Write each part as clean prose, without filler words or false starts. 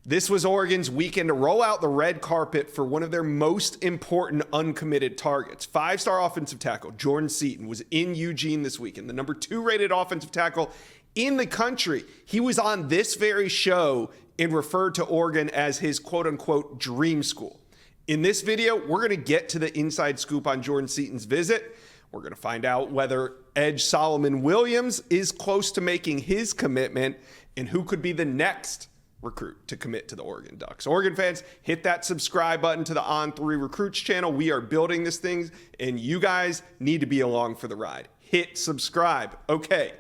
This was Oregon's weekend to roll out the red carpet for one of their most important uncommitted targets. Five-star offensive tackle Jordan Seaton was in Eugene this weekend, the number 2 rated offensive tackle in the country. He was on this very show and referred to Oregon as his quote-unquote dream school. In this video, we're going to get to the inside scoop on Jordan Seaton's visit. We're going to find out whether edge Solomon Williams is close to making his commitment and who could be the next recruit to commit to the Oregon Ducks. Oregon fans, hit that subscribe button to the On3 Recruits channel. We are building this thing, and you guys need to be along for the ride. Hit subscribe. Okay,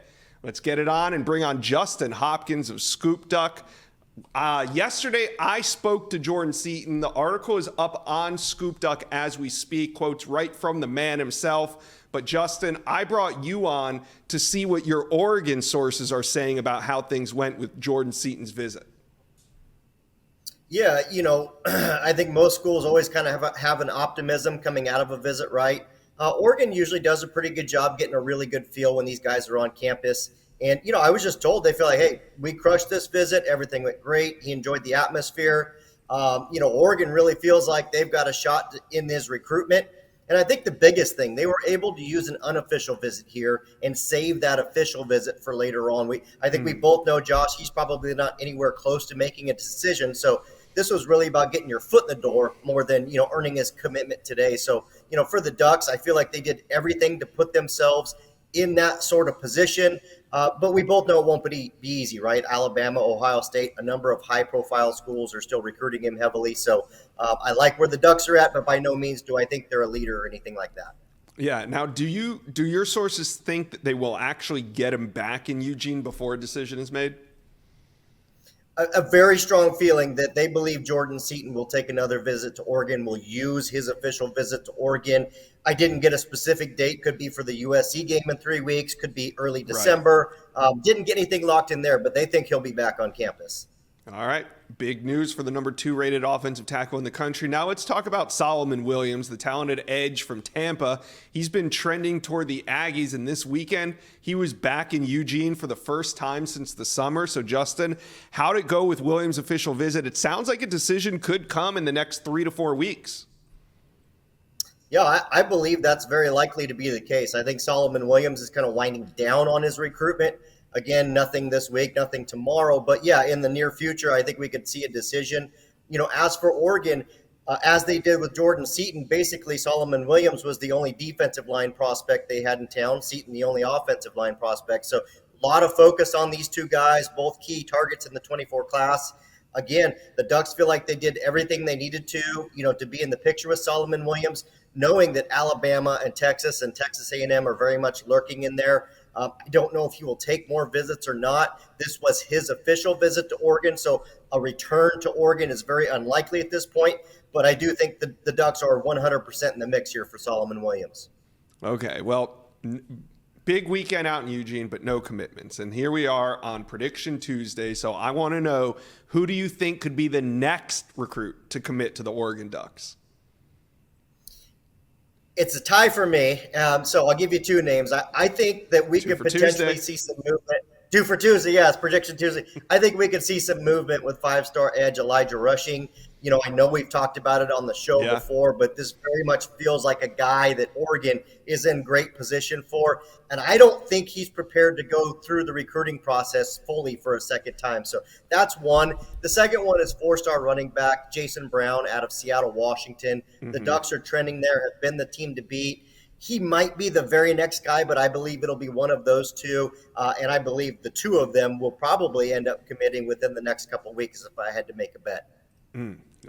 let's get it on and bring on Justin Hopkins of Scoop Duck. Yesterday, I spoke to Jordan Seaton. The article is up on Scoop Duck as we speak, quotes right from the man himself. But Justin, I brought you on to see what your Oregon sources are saying about how things went with Jordan Seaton's visit. Yeah, I think most schools always kind of have an optimism coming out of a visit, right? Oregon usually does a pretty good job getting a really good feel when these guys are on campus. And, I was just told they feel like, hey, we crushed this visit. Everything went great. He enjoyed the atmosphere. Oregon really feels like they've got a shot in this recruitment. And I think the biggest thing, they were able to use an unofficial visit here and save that official visit for later on. I think we both know, Josh, he's probably not anywhere close to making a decision. So this was really about getting your foot in the door more than, earning his commitment today. So, for the Ducks, I feel like they did everything to put themselves in that sort of position. But we both know it won't be easy, right? Alabama, Ohio State, a number of high-profile schools are still recruiting him heavily. So I like where the Ducks are at, but by no means do I think they're a leader or anything like that. Yeah. Now, do your sources think that they will actually get him back in Eugene before a decision is made? A very strong feeling that they believe Jordan Seaton will take another visit to Oregon, will use his official visit to Oregon. I didn't get a specific date. Could be for the USC game in 3 weeks. Could be early December. Right. Didn't get anything locked in there, but they think he'll be back on campus. All right. Big news for the number 2 rated offensive tackle in the country. Now let's talk about Solomon Williams, the talented edge from Tampa. He's been trending toward the Aggies, and this weekend he was back in Eugene for the first time since the summer. So Justin, how'd it go with Williams' official visit? It sounds like a decision could come in the next 3 to 4 weeks. Yeah, I believe that's very likely to be the case. I think Solomon Williams is kind of winding down on his recruitment. Again, nothing this week, nothing tomorrow. But yeah, in the near future, I think we could see a decision. As for Oregon, as they did with Jordan Seaton, basically Solomon Williams was the only defensive line prospect they had in town. Seaton, the only offensive line prospect. So a lot of focus on these two guys, both key targets in the 24 class. Again, the Ducks feel like they did everything they needed to be in the picture with Solomon Williams, knowing that Alabama and Texas A&M are very much lurking in there. I don't know if he will take more visits or not. This was his official visit to Oregon, so a return to Oregon is very unlikely at this point. But I do think the Ducks are 100% in the mix here for Solomon Williams. Okay, well, big weekend out in Eugene, but no commitments. And here we are on Prediction Tuesday. So I want to know, who do you think could be the next recruit to commit to the Oregon Ducks? It's a tie for me, so I'll give you 2 names. I think that we could potentially see some movement. 2 for Tuesday, yes, Prediction Tuesday. I think we could see some movement with 5-star edge Elijah Rushing. I know we've talked about it on the show before, but this very much feels like a guy that Oregon is in great position for. And I don't think he's prepared to go through the recruiting process fully for a second time. So that's one. The second one is 4-star running back Jason Brown out of Seattle, Washington. Mm-hmm. The Ducks are trending there, have been the team to beat. He might be the very next guy, but I believe it'll be one of those two. And I believe the 2 of them will probably end up committing within the next couple of weeks if I had to make a bet.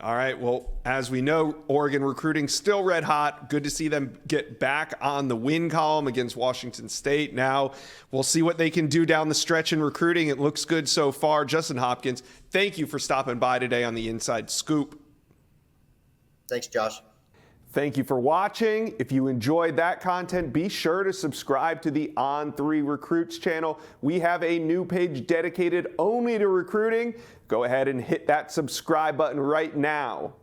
All right. Well, as we know, Oregon recruiting still red hot. Good to see them get back on the win column against Washington State. Now we'll see what they can do down the stretch in recruiting. It looks good so far. Justin Hopkins, thank you for stopping by today on the Inside Scoop. Thanks, Josh. Thank you for watching. If you enjoyed that content, be sure to subscribe to the On3 Recruits channel. We have a new page dedicated only to recruiting. Go ahead and hit that subscribe button right now.